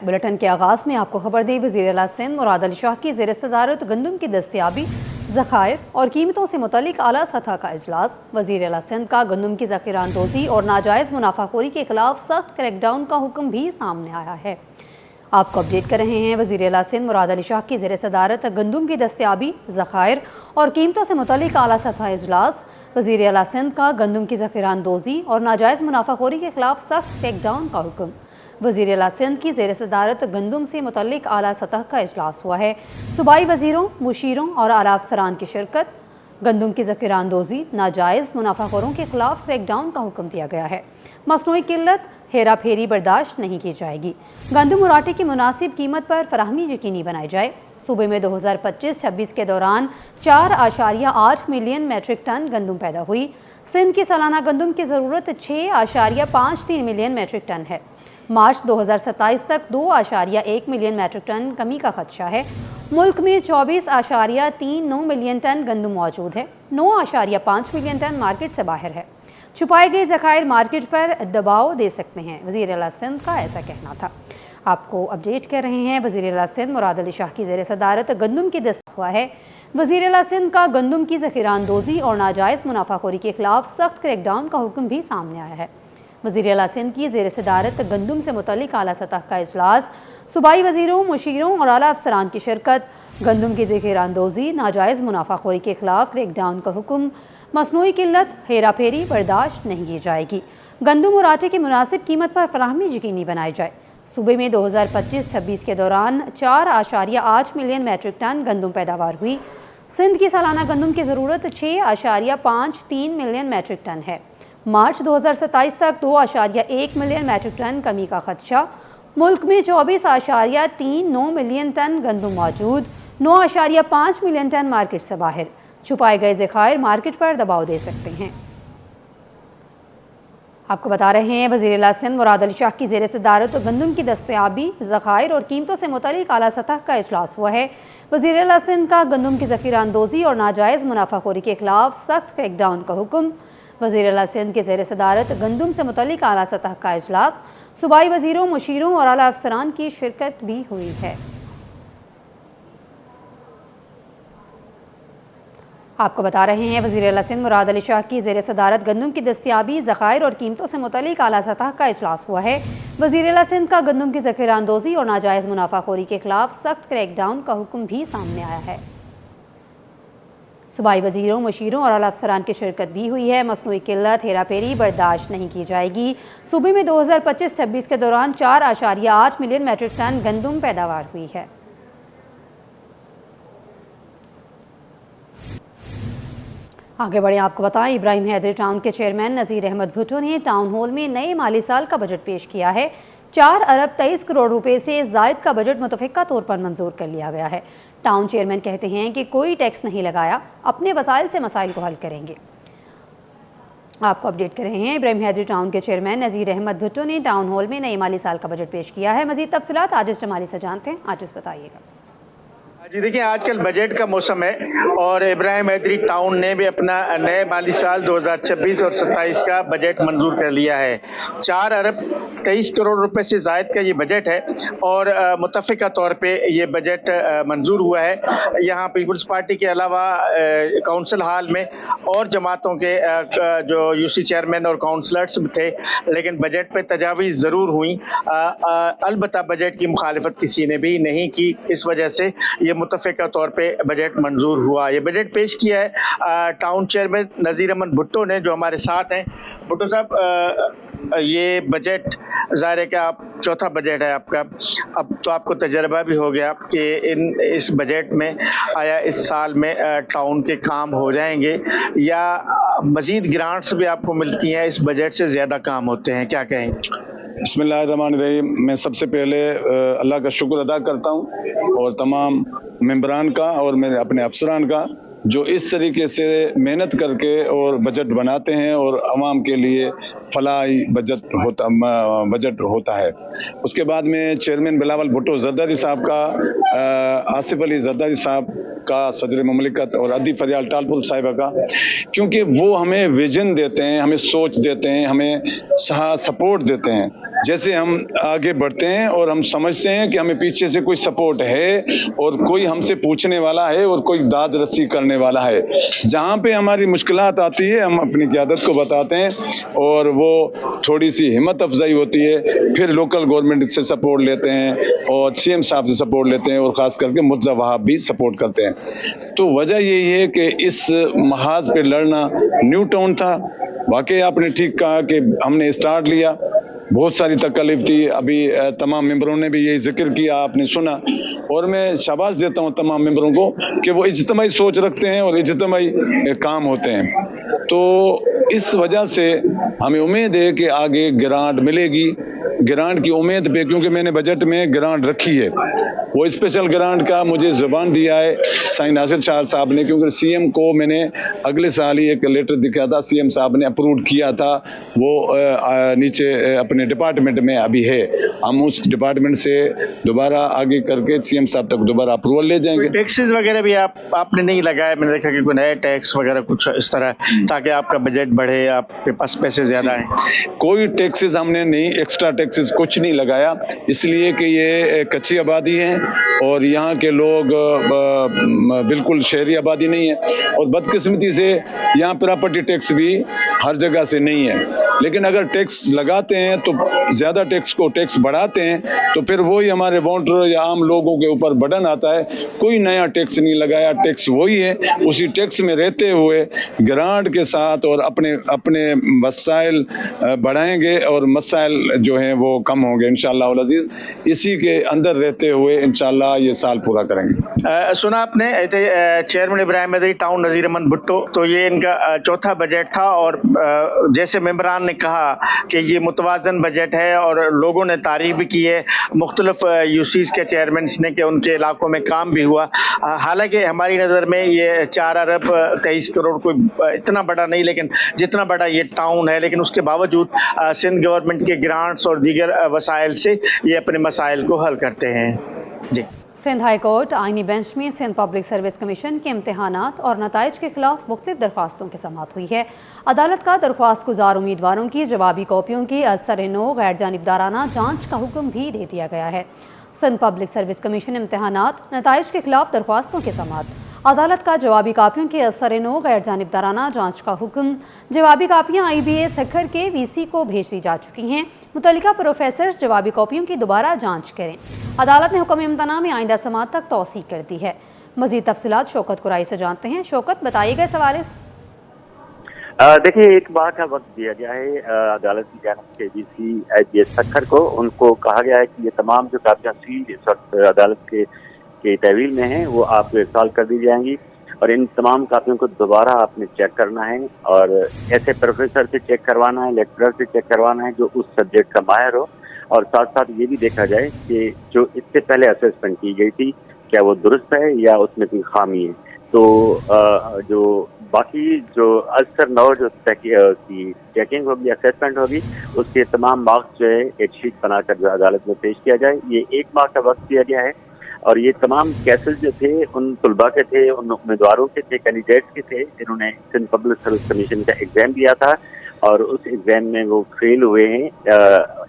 Bulletin के आगाज़ में आपको खबर दी। वज़ीर आला सिंध मुराद अली शाह की ज़ेर सदारत गंदम की दस्तियाबी, ज़खायर और कीमतों से मुतल्लिक आला सतह का इजलास। वज़ीर आला सिंध का गंदम की ज़ख़ीरा अंदोज़ी और नाजायज़ मुनाफाखोरी के खिलाफ सख्त क्रैकडाउन का हुक्म भी सामने आया है। आपको अपडेट कर रहे हैं। वज़ीर आला सिंध मुराद अली शाह की ज़ेर सदारत गंदम की दस्तियाबी, ज़खायर और कीमतों से मुतल्लिक आला सतह इजलास। वज़ीर आला सिंध का गंदम की ज़ख़ीरा अंदोज़ी और नाजायज़ मुनाफाखोरी के खिलाफ सख्त क्रैकडाउन का हुक्म। वज़ीर आला सिंध की ज़ेर सदारत गंदम से मुतल्लिक आला सतह का इजलास हुआ है। सूबाई वज़ीरों, मुशीरों और आला अफसरान की शिरकत। गंदम की ज़ख़ीरा अंदोज़ी, नाजायज़ मुनाफाखोरों के खिलाफ क्रैकडाउन का हुक्म दिया गया है। मसनूई किल्लत, हेरा फेरी बर्दाश्त नहीं की जाएगी। गंदम और आटे की मुनासिब कीमत पर फराहमी यकीनी बनाई जाए। सूबे में 2025-26 के दौरान 4.8 मिलियन मेट्रिक टन गंदम पैदा हुई। सिंध की सालाना गंदम की ज़रूरत 6.53 मिलियन मेट्रिक टन है। मार्च 2027 तक 2.1 मिलियन मेट्रिक टन कमी का खदशा है। मुल्क में 24.39 मिलियन टन गंदम मौजूद है। 9.5 मिलियन टन मार्केट से बाहर है। छुपाए गए ज़खायर मार्केट पर दबाव दे सकते हैं, वज़ीर आला सिंध का ऐसा कहना था। आपको अपडेट कर रहे हैं। वज़ीर आला सिंध मुराद अली शाह की ज़ेर सदारत गंदम की दस्तयाबी हुआ है। वज़ीर आला सिंध का गंदम की ज़ख़ीरा अंदोज़ी और नाजायज़ मुनाफाखोरी के खिलाफ सख्त क्रैकडाउन का हुक्म भी सामने आया है। वज़ीर आला सिंध की ज़ेर सदारत गंदम से मुतल्लिक आला सतह का इजलास। सूबाई वज़ीरों, मुशीरों और आला अफसरान की शिरकत। गंदम की ज़ख़ीरा अंदोज़ी, नाजायज़ मुनाफाखोरी के खिलाफ क्रैकडाउन का हुक्म। मसनूई किल्लत, हेरा फेरी बर्दाश्त नहीं की जाएगी। गंदम और आटे की मुनासिब कीमत पर फराहमी यकीनी बनाई जाए। सूबे में 2025-26 के दौरान 4.8 मिलियन मेट्रिक टन गंदम पैदावार हुई। सिंध की सालाना गंदम की ज़रूरत 6.53 मिलियन मेट्रिक टन है। मार्च 2027 तक 2.1 मिलियन मेट्रिक टन कमी का खदशा। मुल्क में 24.39 मिलियन टन गंदम मौजूद, 9.5 मिलियन टन मार्केट से बाहर। छुपाए गए ज़खायर मार्केट पर दबाव दे सकते हैं। आपको बता रहे हैं। वज़ीर आला सिंध मुराद अली शाह की ज़ेर सदारत गंदम की दस्तयाबी, ज़खायर और कीमतों से मुतल्लिक आला सतह का इजलास हुआ है। वज़ीर आला सिंध का गंदम की ज़ख़ीरा अंदोज़ी और नाजायज़ मुनाफाखोरी के खिलाफ सख्त क्रैकडाउन का हुक्म। वज़ीर आला सिंध के ज़ेर सदारत गंदम से मुतल्लिक आला सतह का इजलास। सूबाई वज़ीरों, मुशीरों और आला अफसरान की शिरकत भी हुई है। आपको बता रहे हैं। वज़ीर आला सिंध मुराद अली शाह की ज़ेर सदारत गंदम की दस्तयाबी, ज़खायर और कीमतों से मुतल्लिक आला सतह का इजलास हुआ है। वज़ीर आला सिंध का गंदम की ज़ख़ीरा अंदोज़ी और नाजायज़ मुनाफाखोरी के खिलाफ सख्त क्रैकडाउन का हुक्म भी सामने आया है। सूबाई वज़ीरों, मुशीरों और आला अफसरान की शिरकत भी हुई है। मसनूई किल्लत, हेरा फेरी बर्दाश्त नहीं की जाएगी। सूबे में 2025-26 के दौरान 4.8 मिलियन मेट्रिक टन गंदम पैदावार हुई है। आगे बढ़े। आपको बताएं, इब्राहिम हैदरी टाउन के चेयरमैन नज़ीर अहमद भुट्टो ने टाउन हॉल में नए माली साल का बजट पेश किया है। 4 अरब 23 करोड़ रुपए से ज़ायद का बजट मुतफ़िक़ा तौर पर मंजूर कर लिया गया है। टाउन चेयरमैन कहते हैं कि कोई टैक्स नहीं लगाया, अपने वसाइल से मसाइल को हल करेंगे। आपको अपडेट कर रहे हैं। इब्राहिम हैदरी टाउन के चेयरमैन नज़ीर अहमद भुट्टो ने टाउन हॉल में नए माली साल का बजट पेश किया है। मज़ीद तफसीलात आजिज़ जमाली से जानते हैं। आजिज़ बताइएगा। जी देखिए, आजकल बजट का मौसम है और इब्राहिम हैदरी टाउन ने भी अपना नए माली साल 2026 और 27 का बजट मंजूर कर लिया है। 4 अरब 23 करोड़ रुपए से ज़ायद का ये बजट है और मुतफ़िक़ा तौर पे ये बजट मंजूर हुआ है। यहाँ पीपल्स पार्टी के अलावा काउंसिल हाल में और जमातों के जो यूसी चेयरमैन और काउंसलर्स थे, लेकिन बजट पे तजावीज़ ज़रूर हुई। अलबत्ता बजट की मुखालिफत किसी ने भी नहीं की। इस वजह से ये मुतफ़िक़ा तौर पे बजट मंजूर हुआ। ये बजट पेश किया है टाउन चेयरमैन नज़ीर अहमद भुट्टो ने, जो हमारे साथ हैं। भुट्टो साहब, ये बजट ज़ाहिर है कि आप चौथा बजट है आपका, अब तो आपको तजर्बा भी हो गया कि इस बजट में आया इस साल में टाउन के काम हो जाएंगे या मज़ीद ग्रांट्स भी आपको मिलती हैं, इस बजट से ज़्यादा काम होते हैं, क्या कहें? बिस्मिल्लाहिर्रहमानिर्रहीम। मैं सबसे पहले अल्लाह का शुक्र अदा करता हूँ और तमाम मेंबरान का और मेरे अपने अफसरान का, जो इस तरीके से मेहनत करके और बजट बनाते हैं और आवाम के लिए फलाही बजट होता है। उसके बाद में चेयरमैन बिलावल भुट्टो जरदारी साहब का, आसिफ अली जरदारी साहब का, सदर ममलिकत और अदी फरियाल टालपुल साहिबा का, क्योंकि वो हमें विजन देते हैं, हमें सोच देते हैं, हमें सपोर्ट देते हैं। जैसे हम आगे बढ़ते हैं और हम समझते हैं कि हमें पीछे से कोई सपोर्ट है और कोई हमसे पूछने वाला है और कोई दाद रस्सी करने वाला है, जहाँ पे हमारी मुश्किलात आती है हम अपनी क़यादत को बताते हैं और वो थोड़ी सी हिम्मत अफजाई होती है, फिर लोकल गवर्नमेंट से सपोर्ट लेते हैं और सीएम साहब से सपोर्ट लेते हैं और ख़ास करके मुर्तज़ा वहाब भी सपोर्ट करते हैं। तो वजह यही है कि इस महाज पे लड़ना न्यू टाउन था। वाकई आपने ठीक कहा कि हमने स्टार्ट लिया, बहुत सारी तकलीफ थी, अभी तमाम मेंबरों ने भी यही जिक्र किया, आपने सुना, और मैं शाबाश देता हूं तमाम मेंबरों को कि वो इज्तिमाई सोच रखते हैं और इज्तिमाई काम होते हैं। तो इस वजह से हमें उम्मीद है कि आगे ग्रांट मिलेगी, ग्रांट की उम्मीद पे, क्योंकि मैंने बजट में ग्रांट रखी है। वो स्पेशल ग्रांट का मुझे ज़बान दिया है साईं नासिर शाह साहब ने, क्योंकि सीएम को मैंने अगले साल ही एक लेटर दिखा था, सीएम साहब ने अप्रूव किया था, वो नीचे अपने डिपार्टमेंट में अभी है। हम उस डिपार्टमेंट से दोबारा आगे करके सीएम साहब तक दोबारा अप्रूवल ले जाएंगे। टैक्सेस वगैरह भी आपने नहीं लगाया, मैंने देखा कि कोई नए टैक्स वगैरह कुछ इस तरह, ताकि आपका बजट बढ़े, आपके पास पैसे ज्यादा आए? कोई टैक्सेस हमने नहीं, एक्स्ट्रा टैक्सेस कुछ नहीं लगाया, इसलिए कि ये कच्ची आबादी है और यहाँ के लोग बिल्कुल शहरी आबादी नहीं है, और बदकिस्मती से यहाँ प्रॉपर्टी टैक्स भी हर जगह से नहीं है। लेकिन अगर टैक्स लगाते हैं तो ज़्यादा टैक्स को टैक्स बढ़ाते हैं तो फिर वही हमारे वोटर या आम लोगों के ऊपर बर्डन आता है। कोई नया टैक्स नहीं लगाया, टैक्स वही है, उसी टैक्स में रहते हुए ग्रांट के साथ और अपने अपने मसाइल बढ़ाएंगे और मसाइल जो हैं वो कम होंगे इंशाअल्लाह उल अज़ीज़। इसी के अंदर रहते हुए इंशाअल्लाह ये साल पूरा करेंगे। सुना आपने चेयरमैन इब्राहिम हैदरी टाउन नज़ीर अहमद भुट्टो, तो ये इनका चौथा बजट था और जैसे मेंबरान ने कहा कि ये मुतवाज़न बजट है और लोगों ने तारीफ भी की है मुख्तलिफ यूसीज के चेयरमैन ने कि उनके इलाकों में काम भी हुआ। हालांकि हमारी नज़र में ये 4 अरब 23 करोड़ कोई इतना बड़ा नहीं, लेकिन जितना बड़ा ये टाउन है, लेकिन उसके बावजूद सिंध गवर्नमेंट के ग्रांट्स और दीगर वसाइल से ये अपने मसाइल को हल करते हैं। जी। सिंध हाई कोर्ट आइनी बेंच में सिंध पब्लिक सर्विस कमीशन के इम्तहानात और नताइज के खिलाफ मुख्तलिफ दरख्वास्तों की समाअत हुई है। अदालत का दरख्वास्त गुजार उम्मीदवारों की जवाबी कॉपियों की असर-ए-नो गैर जानिबदाराना जांच का हुक्म भी दे दिया गया है। सिंध पब्लिक सर्विस कमीशन इम्तहानात नताइज के खिलाफ दरख्वास्तों की समाअत, अदालत का जवाबी कापियों के असर-ए-नो गैर जानिबदाराना जांच का हुक्म। जवाबी कापियाँ IBA सखर के VC को भेज दी जा चुकी हैं। मुतल्लिका प्रोफेसर जवाबी कॉपियों की दोबारा जांच करें। अदालत ने हुक्म इम्तना में आइंदा समाअत तक तौसीक कर दी है। मज़ीद तफसीलात शौकत कुराई से जानते हैं। शौकत, बताइएगा इस हवाले से। देखिए, एक माह का वक्त दिया गया है अदालत की जानिब से VC IBA सखर को। उनको कहा गया है कि ये तमाम जो कापियाँ सील इस वक्त अदालत के तहवील में हैं वो आप इरसाल कर दी जाएंगी और इन तमाम कापियों को दोबारा आपने चेक करना है और ऐसे प्रोफेसर से चेक करवाना है, लेक्चरर से चेक करवाना है जो उस सब्जेक्ट का माहिर हो, और साथ साथ ये भी देखा जाए कि जो इससे पहले असेसमेंट की गई थी क्या वो दुरुस्त है या उसमें कोई खामी है। तो जो बाकी जो असर नौ जो की चेकिंग होगी, असेसमेंट होगी, उसके तमाम मार्क्स जो है एक शीट बनाकर जो अदालत में पेश किया जाए। ये 1 माह का वक्त दिया गया है और ये तमाम केसेस जो थे उन तलबा के थे, उन उम्मीदवारों के थे, कैंडिडेट्स के थे जिन्होंने सिंध पब्लिक सर्विस कमीशन का एग्जाम दिया था और उस एग्जाम में वो फेल हुए हैं।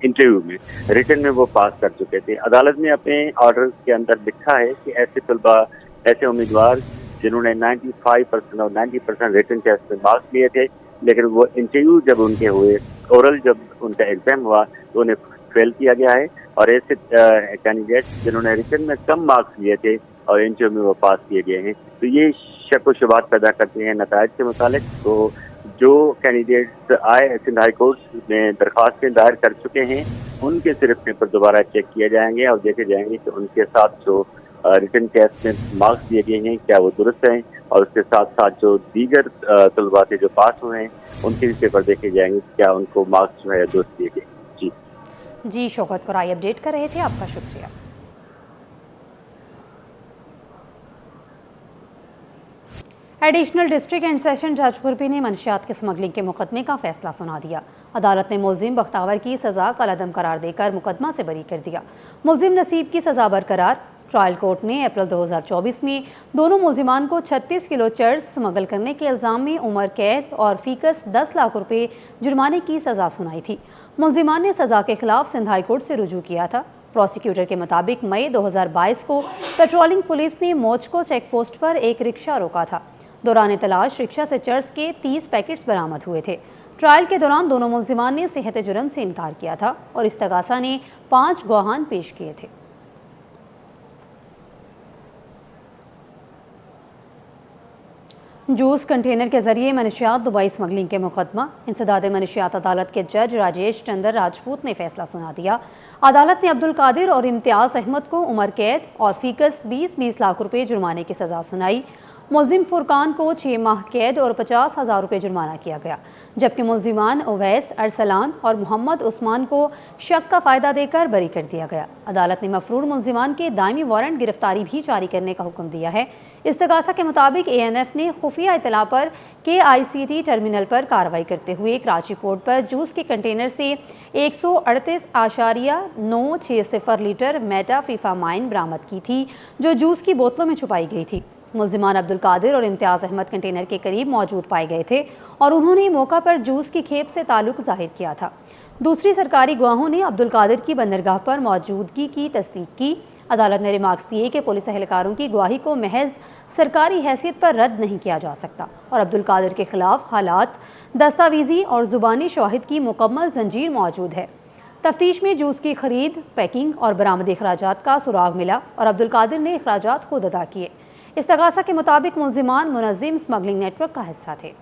इंटरव्यू में, रिटन में वो पास कर चुके थे। अदालत ने अपने ऑर्डर के अंदर लिखा है कि ऐसे तलबा, ऐसे उम्मीदवार जिन्होंने 95% और 90% रिटन टेस्ट में मार्क्स लिए थे, लेकिन वो इंटरव्यू जब उनके हुए, ओरल जब उनका एग्जाम हुआ तो उन्हें फेल किया गया है। और ऐसे कैंडिडेट्स जिन्होंने रिटन में कम मार्क्स लिए थे और इंटरव्यू में वो पास किए गए हैं, तो ये शक व शुबात पैदा करते हैं नताइज के मुतालिक। तो जो कैंडिडेट्स आए सिंध हाई कोर्ट में दरख्वास्तें दायर कर चुके हैं, उनके सिर्फ पेपर दोबारा चेक किए जाएंगे और देखे जाएंगे कि उनके साथ जो रिटन टेस्ट में मार्क्स दिए गए हैं क्या वो दुरुस्त हैं, और उसके साथ साथ जो दीगर तलबा थे जो पास हुए हैं उनके भी पेपर देखे जाएंगे क्या उनको मार्क्स जो है दुरुस्त दिए गए। जी, शौकत कुराई अपडेट कर रहे थे, आपका शुक्रिया। एडिशनल डिस्ट्रिक्ट एंड सेशन जज कुर्बी ने मंशियात के स्मगलिंग के मुकदमे का फैसला सुना दिया। अदालत ने मुलजिम बख्तावर की सज़ा कलअदम करार देकर मुकदमा से बरी कर दिया। मुलजिम नसीब की सज़ा बरकरार। ट्रायल कोर्ट ने अप्रैल 2024 में दोनों मुलजिमान को 36 किलो चर्स स्मगल करने के इल्ज़ाम में उम्र कैद और फीकस 10 लाख रुपए जुर्माने की सज़ा सुनाई थी। मुलजिमान ने सज़ा के खिलाफ सिंध हाई कोर्ट से रुजू किया था। प्रोसिक्यूटर के मुताबिक मई 2022 को पेट्रोलिंग पुलिस ने मोचको चेक पोस्ट पर एक रिक्शा रोका था। दौरान तलाश रिक्शा से चर्स के 30 पैकेट्स बरामद हुए थे। ट्रायल के दौरान दोनों मुलजिमान ने सेहत जुर्म से इनकार किया था और इस्तगासा ने 5 गवाहान पेश किए थे। जूस कंटेनर के जरिए मनशियात दुबई स्मगलिंग के मुकदमा इंसदाद मनशियात अदालत के जज राजेश चंद्र राजपूत ने फैसला सुना दिया। अदालत ने अब्दुल कादिर और इम्तियाज़ अहमद को उम्र कैद और फीकस 20-20 लाख रुपए जुर्माने की सज़ा सुनाई। मुलजिम फुरकान को 6 माह कैद और 50,000 रुपये जुर्माना किया गया, जबकि मुलजिमान उवैस, अरसलान और मोहम्मद उस्मान को शक का फ़ायदा देकर बरी कर दिया गया। अदालत ने मफरूर मुलजिमान के दायमी वारंट गिरफ्तारी भी जारी करने का हुक्म दिया है। इस्तगासा के मुताबिक ANF ने खुफिया इतला पर KICT टर्मिनल पर कार्रवाई करते हुए कराची पोर्ट पर जूस के कंटेनर से 138.960 लीटर मेटाफीफामाइन बरामद की थी, जो जूस की बोतलों में छुपाई गई थी। मुलजिमान अब्दुल कादिर और इम्तियाज़ अहमद कंटेनर के करीब मौजूद पाए गए थे और उन्होंने मौका पर जूस की खेप से ताल्लुक़ जाहिर किया था। दूसरी सरकारी गवाहों ने अब्दुल कादिर की बंदरगाह पर मौजूदगी की तस्दीक की। अदालत ने रिमार्क्स दिए कि पुलिस एहलकारों की गवाही को महज सरकारी हैसियत पर रद्द नहीं किया जा सकता और अब्दुल कादिर के खिलाफ हालात, दस्तावेजी और ज़ुबानी शवाहिद की मुकम्मल जंजीर मौजूद है। तफ्तीश में जूस की खरीद, पैकिंग और बरामद अखराजात का सुराग मिला और अब्दुल कादिर ने अखराजात खुद अदा किए। इस्तगासा के मुताबिक मुलजिमान मुनज़्ज़िम स्मगलिंग नेटवर्क का हिस्सा थे।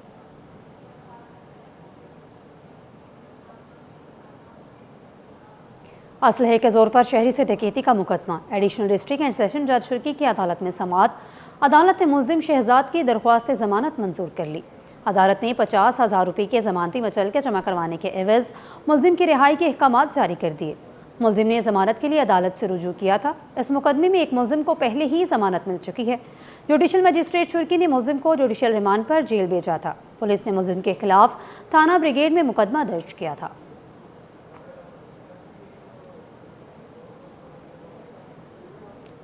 असलहे के जोर पर शहरी से डकैती का मुकदमा एडिशनल डिस्ट्रिक्ट एंड सेशन जज शुर्की की अदालत में समाअत। अदालत ने मुलजिम शहजाद की दरख्वास्त ज़मानत मंजूर कर ली। अदालत ने 50,000 रुपये के ज़मानती मचलके जमा करवाने के एवज़ मुलजिम की रिहाई के अहकामात जारी कर दिए। मुलजिम ने ज़मानत के लिए अदालत से रुजू किया था। इस मुकदमे में एक मुलजिम को पहले ही ज़मानत मिल चुकी है। जुडिशल मजिस्ट्रेट शुर्की ने मुलजिम को जुडिशल रिमांड पर जेल भेजा था। पुलिस ने मुलजिम के खिलाफ थाना ब्रिगेड में मुकदमा दर्ज किया था।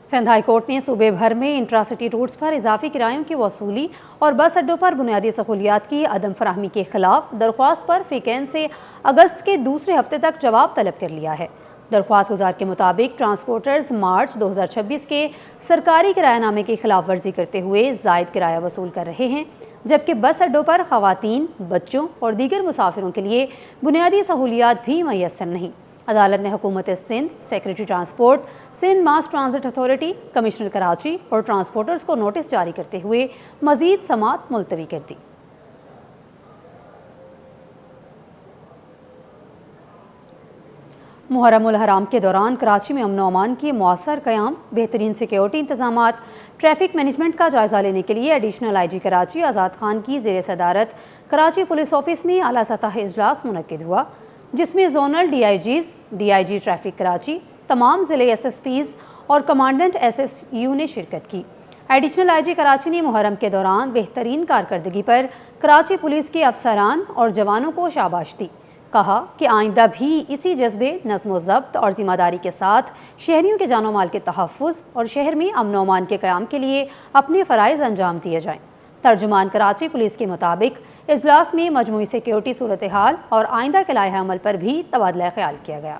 सिंध हाई कोर्ट ने सूबे भर में इंट्रासिटी रूट्स पर इजाफी किरायों की वसूली और बस अड्डों पर बुनियादी सहूलियात की अदम फराहमी के खिलाफ दरख्वास्त पर फ्रीकेंस से अगस्त के दूसरे हफ्ते तक जवाब तलब कर लिया है। दरख्वास्त गुजार के मुताबिक ट्रांसपोर्टर्स मार्च 2026 के सरकारी किरायानामे की खिलाफ वर्जी करते हुए जायद किराया वसूल कर रहे हैं, जबकि बस अड्डों पर खवातीन, बच्चों और दीगर मुसाफिरों के लिए बुनियादी सहूलियात भी मैसर नहीं। अदालत ने हुकूमत Sindh, secretary transport, Sindh mass transit authority, commissioner Karachi और ट्रांसपोर्टर्स को नोटिस जारी करते हुए मजीद समाअत मुलतवी कर दी। मुहर्रम उल हराम के दौरान कराची में अमन व अमान की मौसर क़याम, बेहतरीन सिक्योरिटी इंतजामात, ट्रैफिक मैनेजमेंट का जायज़ा लेने के लिए एडिशनल IG कराची आज़ाद खान की ज़ेर सदारत कराची पुलिस ऑफिस में आला सतह इजलास मुनक्किद हुआ, जिसमें zonal DIGs, DIG traffic Karachi, तमाम ज़िले SSPs और कमांडेंट SSU ने शिरकत की। एडिशनल IG कराची ने मुहर्रम के दौरान बेहतरीन कारकर्दगी पर कराची पुलिस के अफसरान और जवानों को शाबाश दी। कहा कि आइंदा भी इसी जज्बे, नज़्म व ज़ब्त और ज़िम्मेदारी के साथ शहरियों के जानो माल के तहफ़्फ़ुज़ और शहर में अमन व अमान के क़याम के लिए अपने फ़राइज़ अंजाम दिए जाएँ। तर्जुमान कराची पुलिस के मुताबिक इजलास में मजमूई सिक्योरिटी सूरत हाल और आइंदा के लायहा अमल पर भी तबादला ख्याल किया गया।